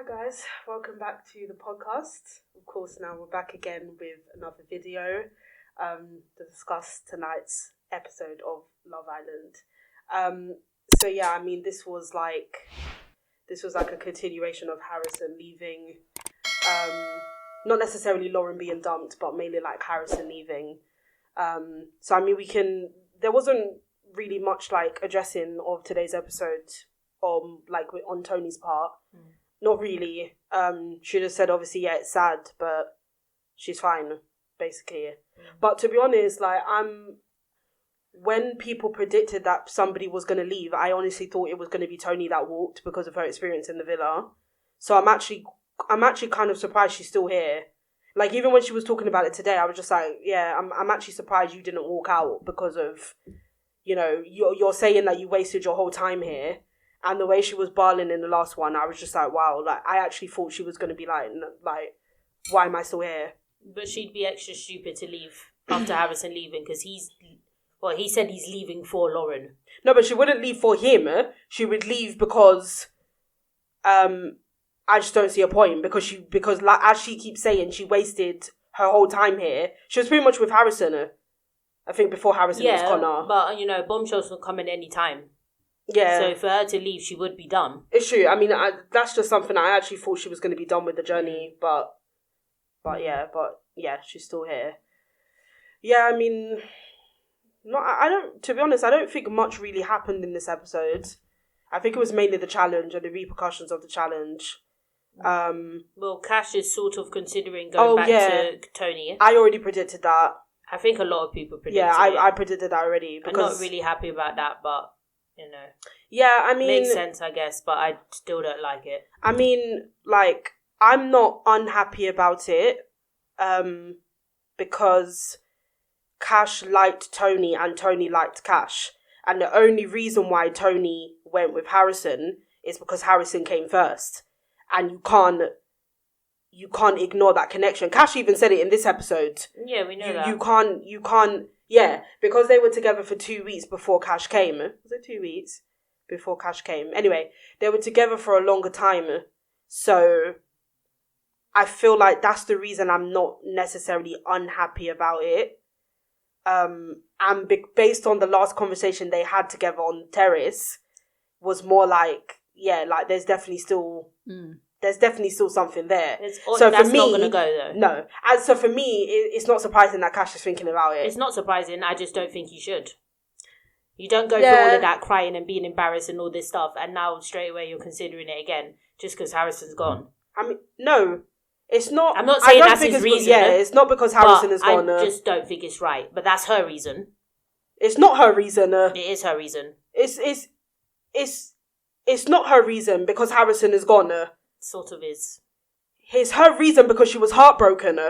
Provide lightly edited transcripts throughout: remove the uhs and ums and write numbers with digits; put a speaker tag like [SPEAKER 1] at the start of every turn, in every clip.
[SPEAKER 1] guys, welcome back to the podcast. Of course, now we're back again with another video to discuss tonight's episode of Love Island. This was like a continuation of Harrison leaving, not necessarily Lauren being dumped, but mainly like Harrison leaving. There wasn't really much like addressing of today's episode on Tony's part. Not really. She just said obviously it's sad, but she's fine, basically. But to be honest, when people predicted that somebody was going to leave, I honestly thought it was going to be Tony that walked because of her experience in the villa. So I'm actually kind of surprised she's still here. Like, even when she was talking about it today, I was just like, yeah, I'm actually surprised you didn't walk out because of, you're saying that you wasted your whole time here. And the way she was bawling in the last one, I was just like, wow. Like, I actually thought she was going to be like, why am I still here?
[SPEAKER 2] But she'd be extra stupid to leave after Harrison leaving because he said he's leaving for Lauren.
[SPEAKER 1] No, but she wouldn't leave for him. She would leave because, I just don't see a point because as she keeps saying, she wasted her whole time here. She was pretty much with Harrison. I think before Harrison was Connor.
[SPEAKER 2] But bombshells will come in any time.
[SPEAKER 1] Yeah.
[SPEAKER 2] So for her to leave, she would be done.
[SPEAKER 1] It's true. I mean, that's just something I actually thought she was going to be done with the journey, but she's still here. Yeah, I mean, to be honest, I don't think much really happened in this episode. I think it was mainly the challenge and the repercussions of the challenge.
[SPEAKER 2] Well, Cash is sort of considering going back to Tony.
[SPEAKER 1] I already predicted that.
[SPEAKER 2] I think a lot of people predicted
[SPEAKER 1] it. Yeah, I predicted that already.
[SPEAKER 2] I'm not really happy about that, but...
[SPEAKER 1] Yeah, I mean...
[SPEAKER 2] Makes sense, I guess, but I still don't like it.
[SPEAKER 1] I mean, I'm not unhappy about it, because Cash liked Tony and Tony liked Cash. And the only reason why Tony went with Harrison is because Harrison came first. And you can't ignore that connection. Cash even said it in this episode.
[SPEAKER 2] Yeah, we know that.
[SPEAKER 1] You can't... Yeah, because they were together for 2 weeks before Cash came. Was it 2 weeks before Cash came? Anyway, they were together for a longer time. So I feel like that's the reason I'm not necessarily unhappy about it. Based on the last conversation they had together on terrace, was more like, there's definitely still... There's definitely still something there.
[SPEAKER 2] So that's not going to go, though.
[SPEAKER 1] No. And so for me, it's not surprising that Cash is thinking about it.
[SPEAKER 2] It's not surprising. I just don't think you should. You don't go through all of that crying and being embarrassed and all this stuff, and now straight away you're considering it again just because Harrison's gone.
[SPEAKER 1] I mean, no. It's not...
[SPEAKER 2] I'm not saying that's his reason.
[SPEAKER 1] Yeah, it's not because Harrison is gone.
[SPEAKER 2] I just don't think it's right. But that's her reason.
[SPEAKER 1] It's not her reason.
[SPEAKER 2] It is her reason.
[SPEAKER 1] It's not her reason because Harrison is gone.
[SPEAKER 2] Sort of is.
[SPEAKER 1] It's her reason because she was heartbroken.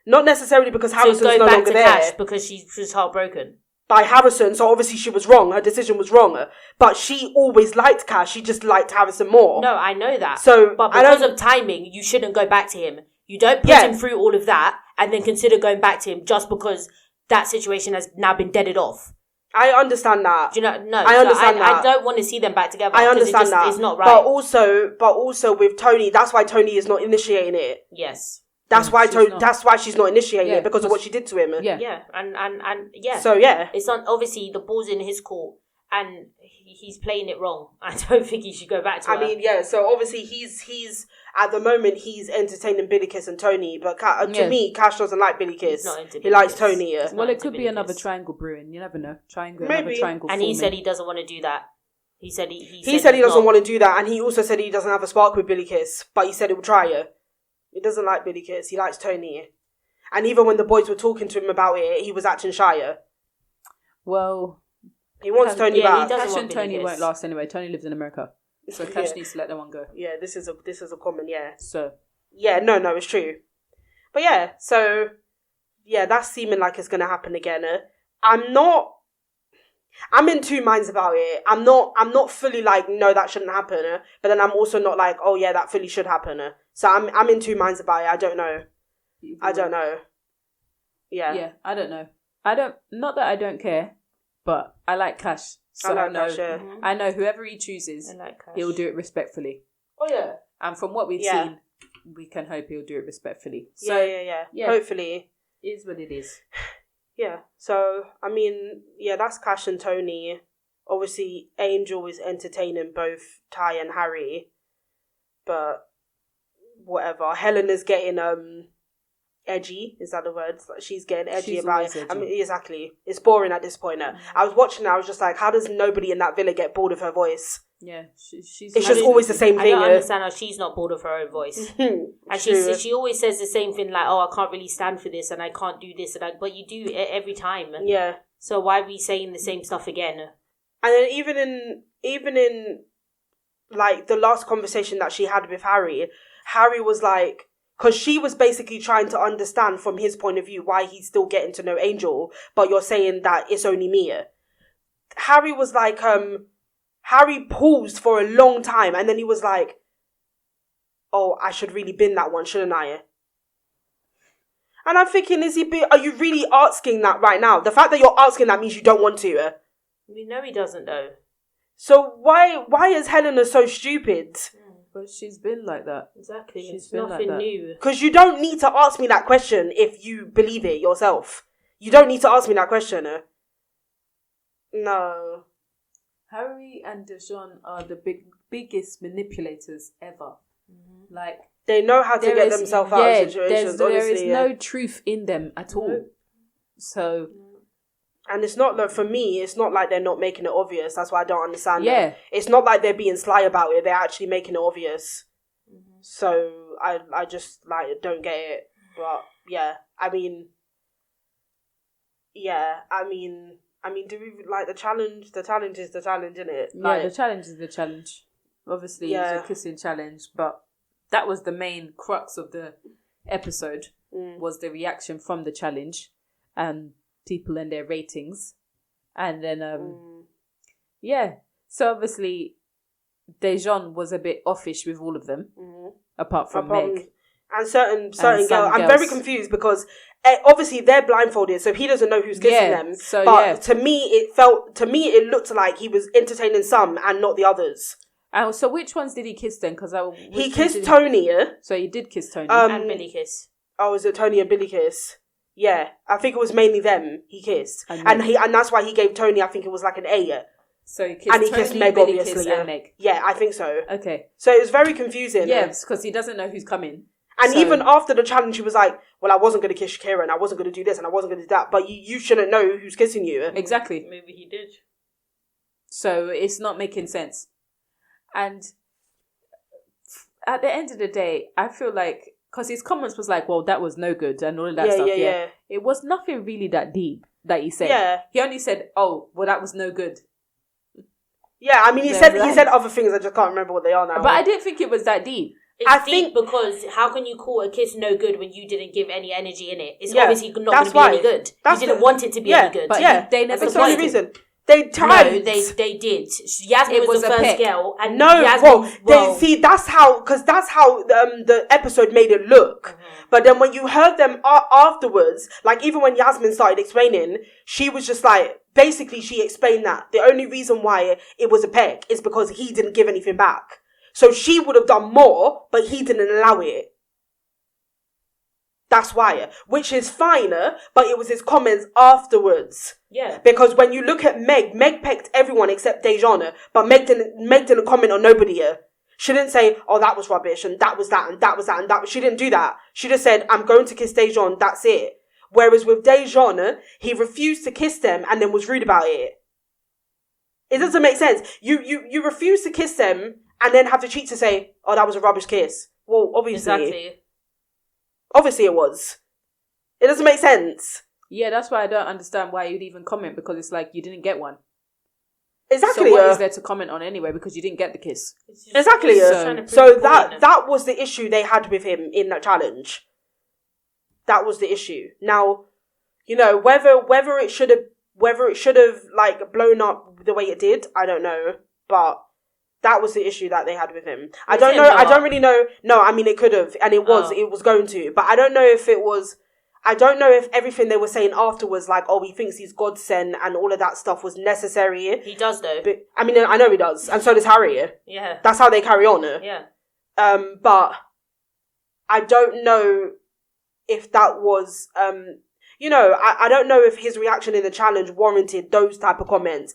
[SPEAKER 1] Not necessarily because Harrison's no longer there.
[SPEAKER 2] Going back to Cash because she was heartbroken.
[SPEAKER 1] By Harrison, so obviously she was wrong. Her decision was wrong. But she always liked Cash. She just liked Harrison more.
[SPEAKER 2] No, I know that.
[SPEAKER 1] But
[SPEAKER 2] because of timing, you shouldn't go back to him. You don't put him through all of that and then consider going back to him just because that situation has now been deaded off.
[SPEAKER 1] I understand that.
[SPEAKER 2] Do you know? No,
[SPEAKER 1] I understand that.
[SPEAKER 2] I don't want to see them back together.
[SPEAKER 1] I understand that.
[SPEAKER 2] It's not right.
[SPEAKER 1] But also with Tony, that's why Tony is not initiating it.
[SPEAKER 2] Yes.
[SPEAKER 1] That's why she's not initiating it because of what she did to him.
[SPEAKER 2] Yeah. Yeah. And yeah.
[SPEAKER 1] So yeah.
[SPEAKER 2] It's obviously the ball's in his court and he's playing it wrong. I don't think he should go back to her.
[SPEAKER 1] I mean, yeah, so obviously he's at the moment he's entertaining Billy Kiss and Tony, but to me, Cash doesn't like Billy Kiss. He likes Tony.
[SPEAKER 3] Well, it could be another triangle brewing. You never know. Another triangle.
[SPEAKER 2] And he said he doesn't want to do that. He said he
[SPEAKER 1] doesn't want to do that, and he also said he doesn't have a spark with Billy Kiss, but he said he will try it. He doesn't like Billy Kiss. He likes Tony. And even when the boys were talking to him about it, he was acting shyer.
[SPEAKER 3] Well,
[SPEAKER 1] he wants Tony back.
[SPEAKER 3] Cash and Tony won't last anyway. Tony lives in America, so Cash needs to let that one go.
[SPEAKER 1] Yeah, this is a common
[SPEAKER 3] So
[SPEAKER 1] yeah, no, it's true. But yeah, so yeah, that's seeming like it's gonna happen again. I'm in two minds about it. I'm not fully like, no, that shouldn't happen. But then I'm also not like, oh yeah, that fully should happen. So I'm in two minds about it. I don't know. Yeah.
[SPEAKER 3] Yeah, I don't know. Not that I don't care, but I like Cash. So I know whoever he chooses, he'll do it respectfully.
[SPEAKER 1] Oh yeah.
[SPEAKER 3] And from what we've
[SPEAKER 1] Yeah.
[SPEAKER 3] seen, we can hope he'll do it respectfully. So,
[SPEAKER 1] yeah. Hopefully.
[SPEAKER 3] It is what it is.
[SPEAKER 1] Yeah. So, I mean, yeah, that's Cash and Tony. Obviously, Angel is entertaining both Ty and Harry. But whatever. Helena's getting edgy. Is that the word? Like, she's getting edgy about it.
[SPEAKER 3] Edgy.
[SPEAKER 1] I mean, exactly. It's boring at this point. I was watching. I was just like, how does nobody in that villa get bored of her voice?
[SPEAKER 3] Yeah, she's.
[SPEAKER 1] It's just always the same thing.
[SPEAKER 2] I don't understand how she's not bored of her own voice. And she always says the same thing, like, "Oh, I can't really stand for this, and I can't do this," but you do it every time.
[SPEAKER 1] Yeah.
[SPEAKER 2] So why are we saying the same stuff again?
[SPEAKER 1] And then even in like the last conversation that she had with Harry was like, because she was basically trying to understand from his point of view why he's still getting to know Angel, but you're saying that it's only Mia. Harry was like, Harry paused for a long time, and then he was like, "Oh, I should really bin that one, shouldn't I?" And I'm thinking, are you really asking that right now? The fact that you're asking that means you don't want to.
[SPEAKER 2] We know he doesn't though.
[SPEAKER 1] So why is Helena so stupid?
[SPEAKER 3] But she's been like that.
[SPEAKER 2] Exactly.
[SPEAKER 3] She's
[SPEAKER 2] It's
[SPEAKER 3] been
[SPEAKER 2] nothing
[SPEAKER 3] like that.
[SPEAKER 2] new.
[SPEAKER 1] Because you don't need to ask me that question if you believe it yourself. You don't need to ask me that question. No.
[SPEAKER 3] Harry and Dejon are the biggest manipulators ever. Mm-hmm. Like,
[SPEAKER 1] they know how to get themselves out of situations.
[SPEAKER 3] There is no truth in them at all. So,
[SPEAKER 1] and it's not like, for me, it's not like they're not making it obvious. That's why I don't understand it.
[SPEAKER 3] Yeah.
[SPEAKER 1] It's not like they're being sly about it. They're actually making it obvious. Mm-hmm. So I just like don't get it. But yeah, I mean, do we like the challenge? The challenge is the challenge, isn't it? Like,
[SPEAKER 3] yeah, the challenge is the challenge. Obviously, it's a kissing challenge, but that was the main crux of the episode. Was the reaction from the challenge and people and their ratings, and then so obviously Dejon was a bit offish with all of them, apart from Meg
[SPEAKER 1] and certain girls. I'm very confused because obviously they're blindfolded, so he doesn't know who's kissing them.
[SPEAKER 3] So,
[SPEAKER 1] but to me it looked like he was entertaining some and not the others.
[SPEAKER 3] So which ones did he kiss then? Because
[SPEAKER 1] he kissed Tony.
[SPEAKER 3] So he did kiss Tony
[SPEAKER 2] and Billy kiss.
[SPEAKER 1] Oh, was it Tony and Billy kiss? Yeah, I think it was mainly them he kissed, and that's why he gave Tony, I think it was like an A.
[SPEAKER 3] So he kissed Tony,
[SPEAKER 1] Meg,
[SPEAKER 3] Billy
[SPEAKER 1] obviously.
[SPEAKER 3] and Meg.
[SPEAKER 1] Yeah, I think so.
[SPEAKER 3] Okay.
[SPEAKER 1] So it was very confusing.
[SPEAKER 3] Yeah, because he doesn't know who's coming.
[SPEAKER 1] And even after the challenge, he was like, "Well, I wasn't going to kiss Shakira, and I wasn't going to do this, and I wasn't going to do that. But you shouldn't know who's kissing you."
[SPEAKER 3] Exactly.
[SPEAKER 2] Maybe he did.
[SPEAKER 3] So it's not making sense. And at the end of the day, I feel like, because his comments was like, "Well, that was no good," and all of that stuff. Yeah. It was nothing really that deep that he said.
[SPEAKER 1] Yeah.
[SPEAKER 3] He only said, "Oh, well, that was no good."
[SPEAKER 1] Yeah, I mean, he said other things. I just can't remember what they are now.
[SPEAKER 3] But I didn't think it was that deep.
[SPEAKER 2] It's deep because how can you call a kiss no good when you didn't give any energy in it? It's obviously not going to be any good. You didn't want it to be any good.
[SPEAKER 3] But they never.
[SPEAKER 1] That's the only reason. They tried.
[SPEAKER 2] No, they did. YASMIN was the first girl, and
[SPEAKER 1] that's how the episode made it look. Mm-hmm. But then when you heard them afterwards, like even when YASMIN started explaining, she was just like, basically she explained that the only reason why it was a peck is because he didn't give anything back. So she would have done more, but he didn't allow it. That's why, which is fine, but it was his comments afterwards.
[SPEAKER 2] Yeah.
[SPEAKER 1] Because when you look at Meg pecked everyone except Dejon, but Meg didn't comment on nobody. She didn't say, "Oh, that was rubbish, and that was that, and that was that, and that." She didn't do that. She just said, "I'm going to kiss Dejon, that's it." Whereas with Dejon, he refused to kiss them and then was rude about it. It doesn't make sense. You refuse to kiss them and then have the cheek to say, "Oh, that was a rubbish kiss." Well, obviously.
[SPEAKER 2] Exactly.
[SPEAKER 1] Obviously it was. It doesn't make sense.
[SPEAKER 3] Yeah, that's why I don't understand why you'd even comment, because it's like you didn't get one.
[SPEAKER 1] Exactly.
[SPEAKER 3] So what is there to comment on anyway, because you didn't get the kiss?
[SPEAKER 1] Exactly. So that was the issue they had with him in that challenge. That was the issue. Now, whether it should have like blown up the way it did, I don't know, but that was the issue that they had with him. I don't know. I don't really know. No, I mean, it could have, and it was going to, but I don't know if it was. I don't know if everything they were saying afterwards, like, "Oh, he thinks he's God sent," and all of that stuff was necessary.
[SPEAKER 2] He does, though.
[SPEAKER 1] But I mean, I know he does, and so does Harry.
[SPEAKER 2] Yeah.
[SPEAKER 1] That's how they carry on.
[SPEAKER 2] Yeah.
[SPEAKER 1] But I don't know if that was, I don't know if his reaction in the challenge warranted those type of comments.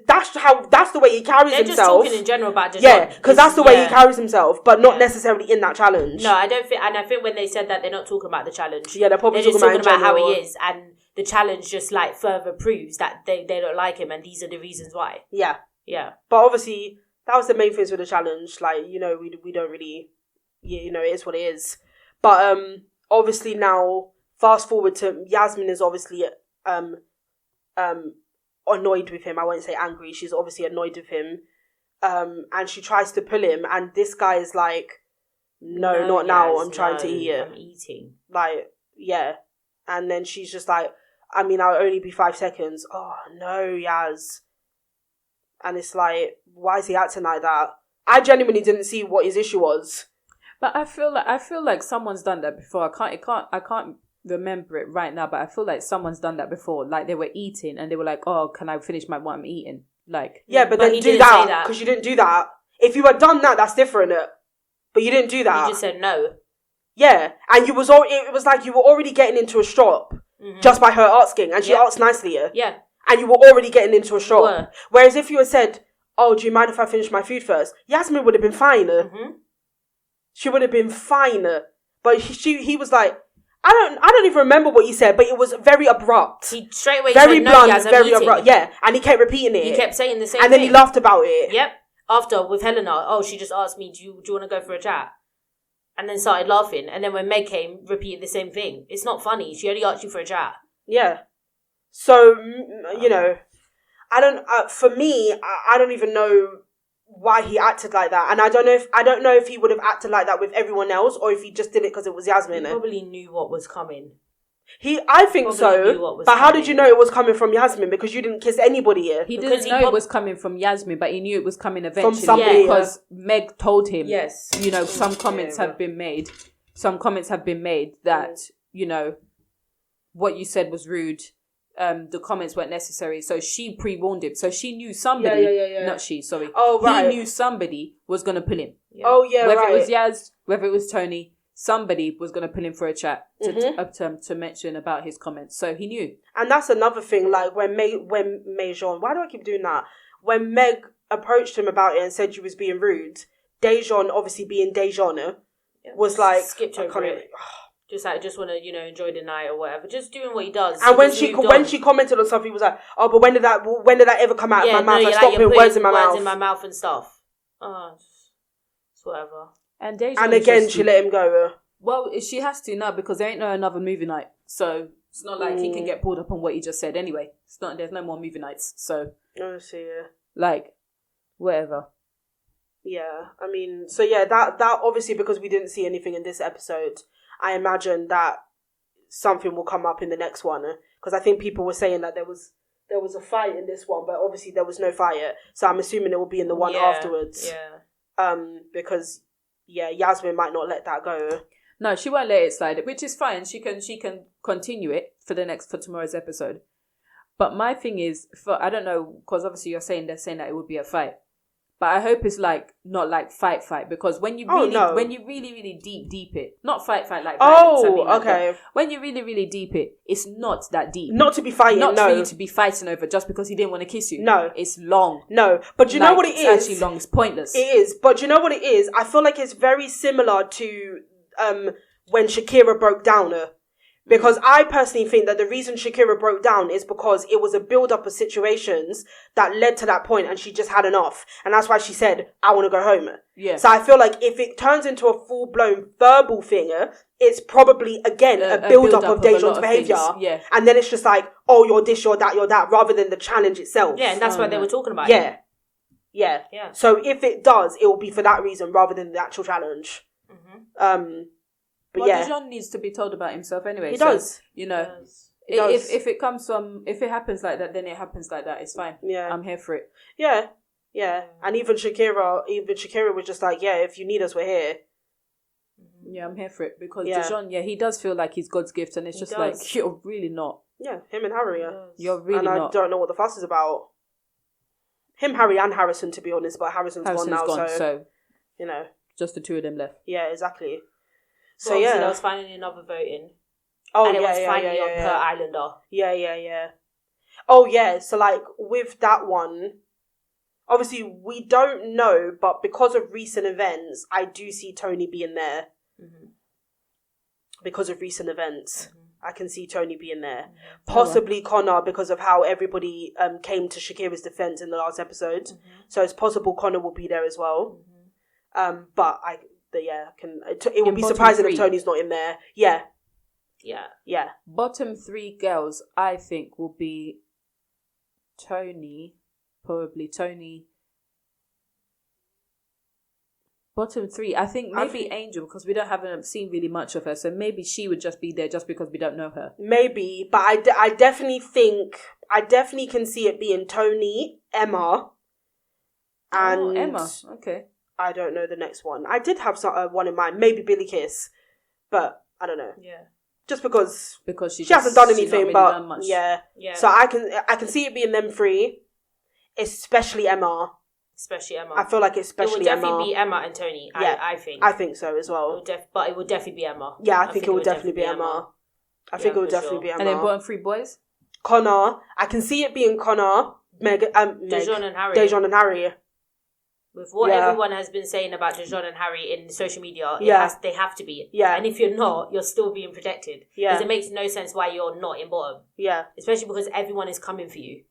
[SPEAKER 1] That's the way he carries himself.
[SPEAKER 2] They're just talking in general about Dejon.
[SPEAKER 1] Yeah, because that's the way he carries himself, but not necessarily in that challenge.
[SPEAKER 2] No, I don't think, and I think when they said that, they're not talking about the challenge.
[SPEAKER 1] Yeah, they're probably
[SPEAKER 2] just talking about how
[SPEAKER 1] general.
[SPEAKER 2] he is, and the challenge just like further proves that they don't like him, and these are the reasons why.
[SPEAKER 1] Yeah.
[SPEAKER 2] Yeah.
[SPEAKER 1] But obviously, that was the main things with the challenge. Like, we don't really, it is what it is. But obviously now, fast forward to YASMIN is obviously annoyed with him. I won't say angry. She's obviously annoyed with him. And she tries to pull him, and this guy is like, no, not now. I'm trying to eat it.
[SPEAKER 2] I'm eating.
[SPEAKER 1] Like, yeah. And then she's just like, I mean, I'll only be 5 seconds. Oh, no, Yaz. And it's like, why is he acting like that? I genuinely didn't see what his issue was.
[SPEAKER 3] But I feel like someone's done that before. I can't remember it right now, but I feel like someone's done that before. Like, they were eating and they were like, oh, can I finish what I'm eating? Like,
[SPEAKER 1] yeah, but then do that, because you didn't do that. If you had done that, that's different. But you didn't do that.
[SPEAKER 2] You just said no.
[SPEAKER 1] Yeah, and it was like you were already getting into a strop just by her asking, and she asked nicely.
[SPEAKER 2] Yeah.
[SPEAKER 1] And you were already getting into a strop. Whereas if you had said, oh, do you mind if I finish my food first? YASMIN would have been fine.
[SPEAKER 2] Mm-hmm.
[SPEAKER 1] She would have been fine. But he was like, I don't even remember what he said, but it was very abrupt.
[SPEAKER 2] He straight away
[SPEAKER 1] very
[SPEAKER 2] said,
[SPEAKER 1] blunt,
[SPEAKER 2] no,
[SPEAKER 1] very abrupt. Yeah, and he kept repeating it.
[SPEAKER 2] He kept saying the same
[SPEAKER 1] and then he laughed about it.
[SPEAKER 2] Yep. After, with Helena, oh, she just asked me, do you want to go for a chat? And then started laughing. And then when Meg came, repeated the same thing. It's not funny. She only asked you for a chat.
[SPEAKER 1] Yeah. So, I don't, for me, I don't even know why he acted like that. And I don't know if he would have acted like that with everyone else, or if he just did it because it was YASMIN.
[SPEAKER 2] He probably knew what was coming.
[SPEAKER 1] I think so. But how did you know it was coming from YASMIN? Because you didn't kiss anybody here.
[SPEAKER 3] He didn't know it was coming from YASMIN, but he knew it was coming eventually.
[SPEAKER 1] From somebody.
[SPEAKER 3] Because Meg told him.
[SPEAKER 2] Yes.
[SPEAKER 3] Some comments have been made. Some comments have been made that, what you said was rude. The comments weren't necessary. So she pre-warned him. So she knew somebody.
[SPEAKER 1] Yeah.
[SPEAKER 3] Not she, sorry.
[SPEAKER 1] Oh, right.
[SPEAKER 3] He knew somebody was going to pull him.
[SPEAKER 2] Yeah.
[SPEAKER 1] Oh, yeah,
[SPEAKER 3] whether
[SPEAKER 1] right.
[SPEAKER 3] Whether it was Yaz, whether it was Tony, somebody was going to pull him for a chat to mention about his comments. So he knew.
[SPEAKER 1] And that's another thing, like when Dejon, why do I keep doing that? When Meg approached him about it and said she was being rude, Dejon, obviously being Dejon, was like...
[SPEAKER 2] Skipped over it. Just like, just want to, enjoy the night or whatever. Just doing what he does.
[SPEAKER 1] And when she commented on stuff, he was like, oh, but when did that ever come out of my mouth? I stopped putting words in my mouth.
[SPEAKER 2] Words in my mouth and stuff. Oh, it's whatever.
[SPEAKER 3] And Dejon
[SPEAKER 1] again, she let him go.
[SPEAKER 3] Well, she has to now because there ain't no another movie night. So it's not like he can get pulled up on what he just said anyway. There's no more movie nights. So,
[SPEAKER 1] honestly, yeah.
[SPEAKER 3] Like, whatever.
[SPEAKER 1] Yeah, I mean, so yeah, that obviously because we didn't see anything in this episode, I imagine that something will come up in the next one. Because I think people were saying that there was a fight in this one, but obviously there was no fight. So I'm assuming it will be in the one afterwards.
[SPEAKER 2] Yeah.
[SPEAKER 1] Because YASMIN might not let that go.
[SPEAKER 3] No, she won't let it slide, which is fine. She can continue it for tomorrow's episode. But my thing is, I don't know, because obviously they're saying that it would be a fight. But I hope it's like not like fight, because when you really deep it, not fight like violence. I mean,
[SPEAKER 1] okay.
[SPEAKER 3] When you really, really deep it, it's not that deep.
[SPEAKER 1] Not to be fighting,
[SPEAKER 3] not for you to be fighting over just because he didn't want to kiss you.
[SPEAKER 1] No.
[SPEAKER 3] It's long.
[SPEAKER 1] No. But you know what it is?
[SPEAKER 3] It's actually long. It's pointless.
[SPEAKER 1] It is. But you know what it is? I feel like it's very similar to when Shakira broke down. Because I personally think that the reason Shakira broke down is because it was a build-up of situations that led to that point and she just had enough. And that's why she said, I want to go home.
[SPEAKER 3] Yeah.
[SPEAKER 1] So I feel like if it turns into a full-blown verbal thing, it's probably, again, a build-up of Dejon's behaviour.
[SPEAKER 3] Yeah.
[SPEAKER 1] And then it's just like, oh, you're this, you're that, rather than the challenge itself.
[SPEAKER 2] Yeah, and that's what they were talking about.
[SPEAKER 1] Yeah. So if it does, it will be for that reason rather than the actual challenge.
[SPEAKER 2] Mm-hmm.
[SPEAKER 1] But
[SPEAKER 3] Dejon needs to be told about himself anyway.
[SPEAKER 1] He does.
[SPEAKER 3] If it happens like that, then it happens like that. It's fine.
[SPEAKER 1] Yeah.
[SPEAKER 3] I'm here for it.
[SPEAKER 1] Yeah. And even Shakira was just like, yeah, if you need us, we're here.
[SPEAKER 3] Yeah, I'm here for it because Dejon, he does feel like he's God's gift, and it's just like you're really not.
[SPEAKER 1] Yeah, him and Harry.
[SPEAKER 3] You're really not.
[SPEAKER 1] And I don't know what the fuss is about. Him, Harry, and Harrison, to be honest, but Harrison's gone now, so
[SPEAKER 3] just the two of them left.
[SPEAKER 1] Yeah, exactly. So
[SPEAKER 2] well,
[SPEAKER 1] yeah,
[SPEAKER 2] there was finally another voting.
[SPEAKER 1] oh
[SPEAKER 2] and it
[SPEAKER 1] yeah,
[SPEAKER 2] was
[SPEAKER 1] yeah,
[SPEAKER 2] finally
[SPEAKER 1] yeah,
[SPEAKER 2] on
[SPEAKER 1] yeah,
[SPEAKER 2] per islander.
[SPEAKER 1] yeah. Oh yeah, so like with that one, obviously we don't know, but because of recent events, I do see Tony being there.
[SPEAKER 2] Mm-hmm.
[SPEAKER 1] Because of recent events, I can see Tony being there.
[SPEAKER 2] Mm-hmm.
[SPEAKER 1] Possibly Connor, because of how everybody came to Shakira's defense in the last episode.
[SPEAKER 2] Mm-hmm.
[SPEAKER 1] So it's possible Connor will be there as well.
[SPEAKER 2] Mm-hmm.
[SPEAKER 1] But it would be surprising if Tony's not in there. Yeah.
[SPEAKER 3] Bottom 3 girls, I think, will be Tony, probably Tony. Bottom 3, I think maybe Angel, because we haven't seen really much of her, so maybe she would just be there just because we don't know her.
[SPEAKER 1] Maybe, but I definitely can see it being Tony, Emma, and
[SPEAKER 3] Emma. Okay.
[SPEAKER 1] I don't know the next one. I did have one in mind, maybe Billy Kiss, but I don't know.
[SPEAKER 2] Yeah.
[SPEAKER 1] Just because
[SPEAKER 3] she
[SPEAKER 1] hasn't done anything,
[SPEAKER 3] really
[SPEAKER 1] but
[SPEAKER 3] done much.
[SPEAKER 1] yeah. So I can see it being them 3, especially Emma. I feel like especially
[SPEAKER 2] it would definitely be Emma and Tony.
[SPEAKER 1] Yeah,
[SPEAKER 2] I think.
[SPEAKER 1] I think so as well.
[SPEAKER 2] But it would definitely be Emma.
[SPEAKER 1] Yeah, I think it would definitely be Emma. I think it would definitely be Emma.
[SPEAKER 3] And then bottom 3 boys?
[SPEAKER 1] Connor. I can see it being Connor,
[SPEAKER 2] Dejon and Harry.
[SPEAKER 1] Dejon and Harry.
[SPEAKER 2] With what everyone has been saying about Dejon and Harry in social media, they have to be.
[SPEAKER 1] Yeah.
[SPEAKER 2] And if you're not, you're still being protected.
[SPEAKER 1] Yeah.
[SPEAKER 2] Because it makes no sense why you're not in bottom.
[SPEAKER 1] Yeah.
[SPEAKER 2] Especially because everyone is coming for you.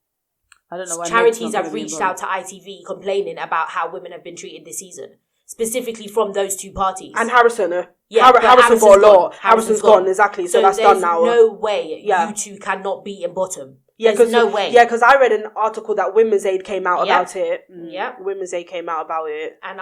[SPEAKER 3] I don't know why
[SPEAKER 2] charities have reached out to ITV complaining about how women have been treated this season, specifically from those 2 parties.
[SPEAKER 1] And Harrison,
[SPEAKER 2] Harrison's
[SPEAKER 1] got a lot. Harrison's gone, exactly. So that's done now.
[SPEAKER 2] No way you 2 cannot be in bottom.
[SPEAKER 1] Yeah,
[SPEAKER 2] there's no way.
[SPEAKER 1] Yeah, because I read an article that Women's Aid came out about it.
[SPEAKER 2] Yeah,
[SPEAKER 1] Women's Aid came out about it,
[SPEAKER 2] and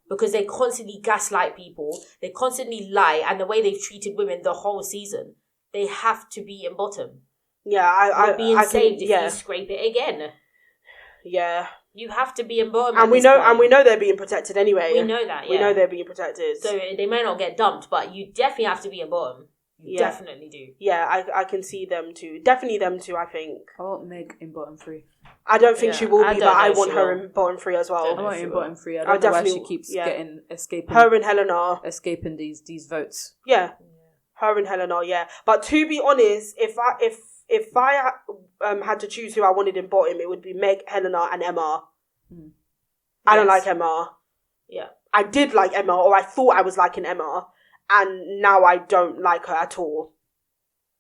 [SPEAKER 2] because they constantly gaslight people, they constantly lie, and the way they've treated women the whole season, they have to be in bottom.
[SPEAKER 1] Yeah,
[SPEAKER 2] You're being saved if you scrape it again.
[SPEAKER 1] Yeah,
[SPEAKER 2] you have to be in bottom.
[SPEAKER 1] And we know they're being protected anyway.
[SPEAKER 2] We know that. Yeah.
[SPEAKER 1] We know they're being protected.
[SPEAKER 2] So they may not get dumped, but you definitely have to be in bottom. You definitely do.
[SPEAKER 1] Yeah, I can see them too. Definitely them too, I think.
[SPEAKER 3] I want Meg in bottom 3.
[SPEAKER 1] I don't think she will be, but I want her in bottom 3 as well.
[SPEAKER 3] I want her in bottom 3. I don't know why she keeps escaping.
[SPEAKER 1] Her and Helena.
[SPEAKER 3] Escaping these votes.
[SPEAKER 1] Yeah. Her and Helena, yeah. But to be honest, if I had to choose who I wanted in bottom, it would be Meg, Helena, and Emma. I don't like Emma.
[SPEAKER 2] Yeah.
[SPEAKER 1] I did like Emma, or I thought I was liking Emma, and now I don't like her at all.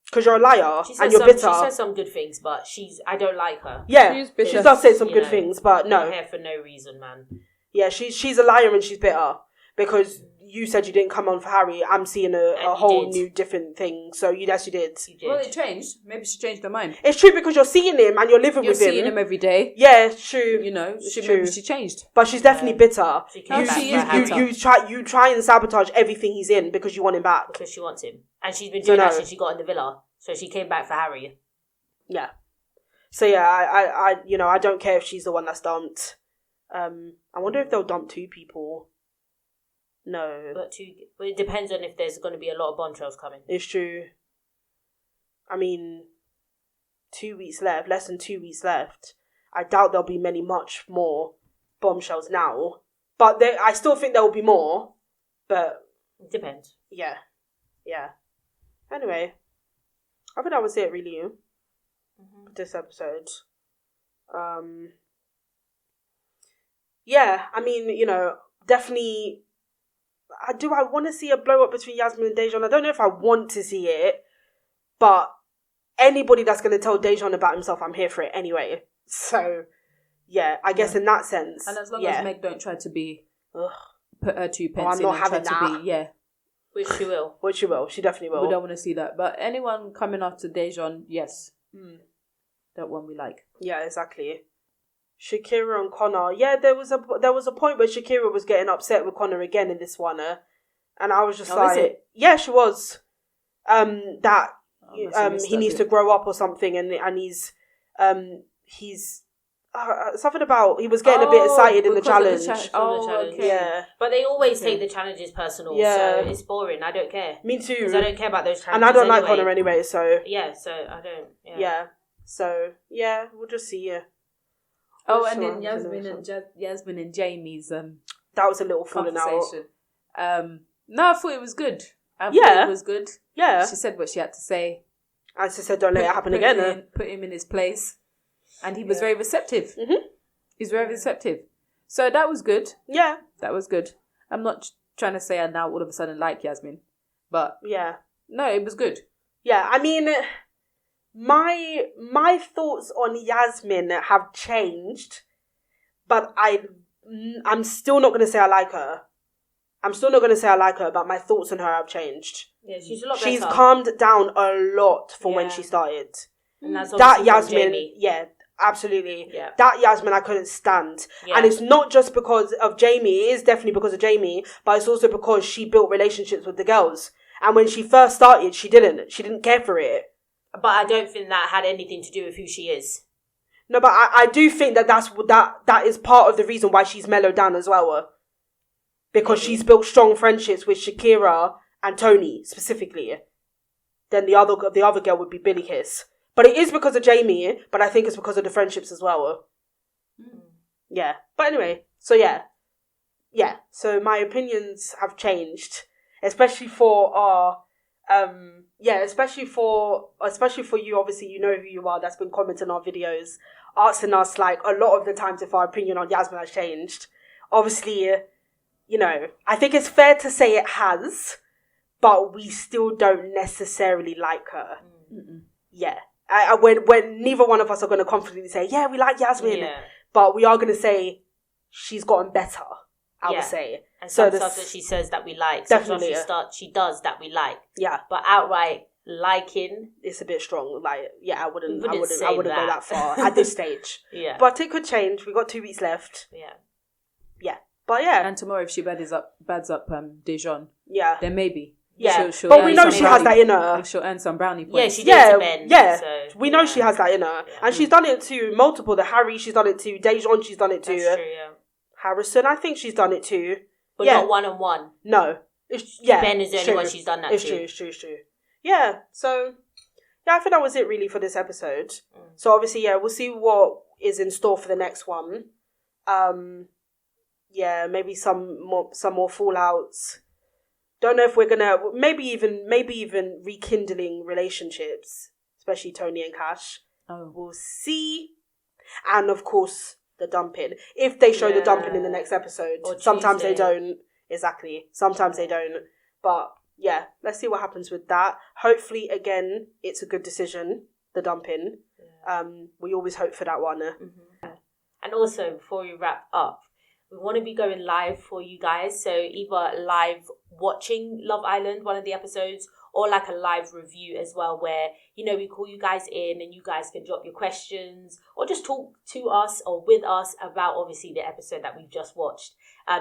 [SPEAKER 1] Because you're a liar, and you're bitter.
[SPEAKER 2] She says some good things, but I don't like her.
[SPEAKER 1] Yeah, she does say some good things, but no.
[SPEAKER 2] You're here for no reason, man.
[SPEAKER 1] Yeah, she's a liar and she's bitter. Because you said you didn't come on for Harry. I'm seeing a whole new different thing. So you did.
[SPEAKER 3] Well, it changed. Maybe she changed her mind.
[SPEAKER 1] It's true because you're seeing him and you're living with him.
[SPEAKER 3] You're seeing him every day.
[SPEAKER 1] Yeah, it's true.
[SPEAKER 3] You know,
[SPEAKER 1] maybe
[SPEAKER 3] she changed.
[SPEAKER 1] But she's definitely bitter. You try and sabotage everything he's in because you want him back.
[SPEAKER 2] Because she wants him. And she's been doing that since she got in the villa. So she came back for Harry.
[SPEAKER 1] Yeah. So yeah, I don't care if she's the one that's dumped. I wonder if they'll dump 2 people. No.
[SPEAKER 2] But it depends on if there's going to be a lot of bombshells coming.
[SPEAKER 1] It's true. I mean, 2 weeks left, less than 2 weeks left. I doubt there'll be much more bombshells now. But I still think there will be more. But
[SPEAKER 2] it depends.
[SPEAKER 1] Yeah. Anyway, I think that was it really for this episode. Yeah, I mean, definitely. I want to see a blow up between Yasmin and Dejon. I don't know if I want to see it, but anybody that's going to tell Dejon about himself, I'm here for it anyway. So, yeah, I guess in that sense.
[SPEAKER 3] And as long as Meg don't try to be, put her 2 pence in and try to be,
[SPEAKER 2] Which she will.
[SPEAKER 1] She definitely will.
[SPEAKER 3] We don't want to see that. But anyone coming after Dejon, yes. That one we like.
[SPEAKER 1] Yeah, exactly. Shakira and Connor. Yeah, there was a point where Shakira was getting upset with Connor again in this one, and I was just yeah, she was. He needs to grow up or something, and he's something about he was getting a bit excited in the challenge.
[SPEAKER 2] Okay. Yeah, but they always take the challenges personal. So it's boring. I don't care.
[SPEAKER 1] Me too.
[SPEAKER 2] Because I don't care about those challenges,
[SPEAKER 1] and I don't like Connor anyway. So
[SPEAKER 2] so I don't.
[SPEAKER 1] Yeah. So we'll just see.
[SPEAKER 3] Oh, and then Yasmin and Jamie's
[SPEAKER 1] That was a little falling out.
[SPEAKER 3] No, I thought it was good. I thought it was good.
[SPEAKER 1] Yeah.
[SPEAKER 3] She said what she had to say.
[SPEAKER 1] As I said, don't let it happen again.
[SPEAKER 3] Put him in his place. And he was very receptive.
[SPEAKER 1] Mm-hmm.
[SPEAKER 3] He's very receptive. So that was good.
[SPEAKER 1] Yeah.
[SPEAKER 3] That was good. I'm not trying to say I now all of a sudden like Yasmin. But
[SPEAKER 1] yeah.
[SPEAKER 3] No, it was good.
[SPEAKER 1] Yeah, I mean, my thoughts on Yasmin have changed, but I'm still not going to say I like her. But my thoughts on her have changed.
[SPEAKER 2] Yeah, she's a lot better.
[SPEAKER 1] She's calmed down a lot from when she started.
[SPEAKER 2] And that's
[SPEAKER 1] that Yasmin, yeah, absolutely.
[SPEAKER 2] Yeah.
[SPEAKER 1] That Yasmin I couldn't stand. Yeah. And it's not just because of Jamie, it is definitely because of Jamie, but it's also because she built relationships with the girls. And when she first started, she didn't care for it.
[SPEAKER 2] But I don't think that had anything to do with who she is.
[SPEAKER 1] No, but I do think that is part of the reason why she's mellowed down as well. Because she's built strong friendships with Shakira and Tony, specifically. Then the other girl would be Billie Kiss. But it is because of Jamie, but I think it's because of the friendships as well. Yeah. But anyway, so yeah. Yeah. So my opinions have changed. Especially for our especially for you, obviously you know who you are, that's been commenting on our videos, asking us like a lot of the times if our opinion on Yasmin has changed. Obviously, you know, I think it's fair to say it has, but we still don't necessarily like her. Mm-mm. Yeah. When neither one of us are going to confidently say, yeah, we like Yasmin, but we are going to say she's gotten better, I would say.
[SPEAKER 2] And some stuff that she says that we like.
[SPEAKER 1] Definitely.
[SPEAKER 2] She does that we like.
[SPEAKER 1] Yeah.
[SPEAKER 2] But outright liking,
[SPEAKER 1] it's a bit strong. Like, yeah, I wouldn't go
[SPEAKER 2] that.
[SPEAKER 1] that far at this stage.
[SPEAKER 2] Yeah.
[SPEAKER 1] But it could change. We've got 2 weeks left.
[SPEAKER 2] Yeah.
[SPEAKER 1] Yeah. But yeah.
[SPEAKER 3] And tomorrow if she bads up Dejon, then maybe.
[SPEAKER 1] Yeah.
[SPEAKER 3] She'll
[SPEAKER 1] but we know she has that in her.
[SPEAKER 3] She'll earn some brownie points.
[SPEAKER 2] Yeah, she did to Ben.
[SPEAKER 1] Yeah.
[SPEAKER 2] So,
[SPEAKER 1] we know she has that in her. Yeah. And she's done it to multiple. The Harry, she's done it to. Dejon, she's done it to.
[SPEAKER 2] That's true, yeah.
[SPEAKER 1] Harrison, I think she's done it too.
[SPEAKER 2] But not one-on-one.
[SPEAKER 1] No.
[SPEAKER 2] Ben is the only one she's done that
[SPEAKER 1] to. It's true. Yeah, so, I think that was it really for this episode. So obviously, we'll see what is in store for the next one. Maybe some more fallouts. Don't know if we're gonna, maybe even rekindling relationships, especially Tony and Cash.
[SPEAKER 3] Oh.
[SPEAKER 1] We'll see. And of course, the dumping. If they show the dumping in the next episode. Sometimes they don't. Exactly. Sometimes they don't. But yeah, let's see what happens with that. Hopefully, again, it's a good decision, the dumping. Yeah. We always hope for that one.
[SPEAKER 2] Mm-hmm. And also, before we wrap up, we want to be going live for you guys. So either live watching Love Island, one of the episodes, or like a live review as well, where, you know, we call you guys in and you guys can drop your questions or just talk to us or with us about obviously the episode that we've just watched.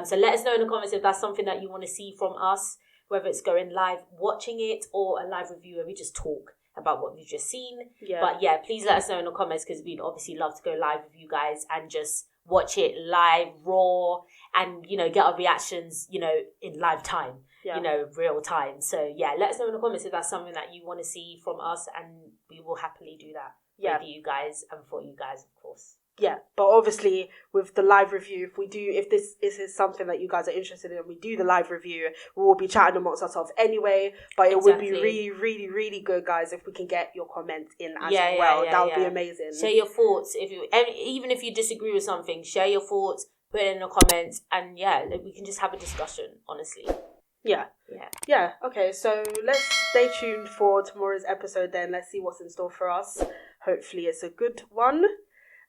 [SPEAKER 2] So let us know in the comments if that's something that you want to see from us, whether it's going live watching it or a live review where we just talk about what we've just seen. Yeah. But yeah, please let us know in the comments because we'd obviously love to go live with you guys and just watch it live, raw, and, you know, get our reactions, you know, in live time. Yeah. You know, real time. So yeah, let us know in the comments if that's something that you want to see from us, and we will happily do that with you guys and for you guys, of course.
[SPEAKER 1] Yeah, but obviously with the live review, if this is something that you guys are interested in, and we do the live review, we will be chatting amongst ourselves anyway. But it would be really, really, really good, guys, if we can get your comments in as well. That would be amazing.
[SPEAKER 2] Share your thoughts. Even if you disagree with something, share your thoughts, put it in the comments, and we can just have a discussion. Honestly. Yeah. Okay, so let's stay tuned for tomorrow's episode then. Let's see what's in store for us. Hopefully it's a good one.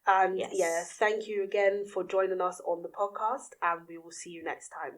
[SPEAKER 2] And thank you again for joining us on the podcast, and we will see you next time.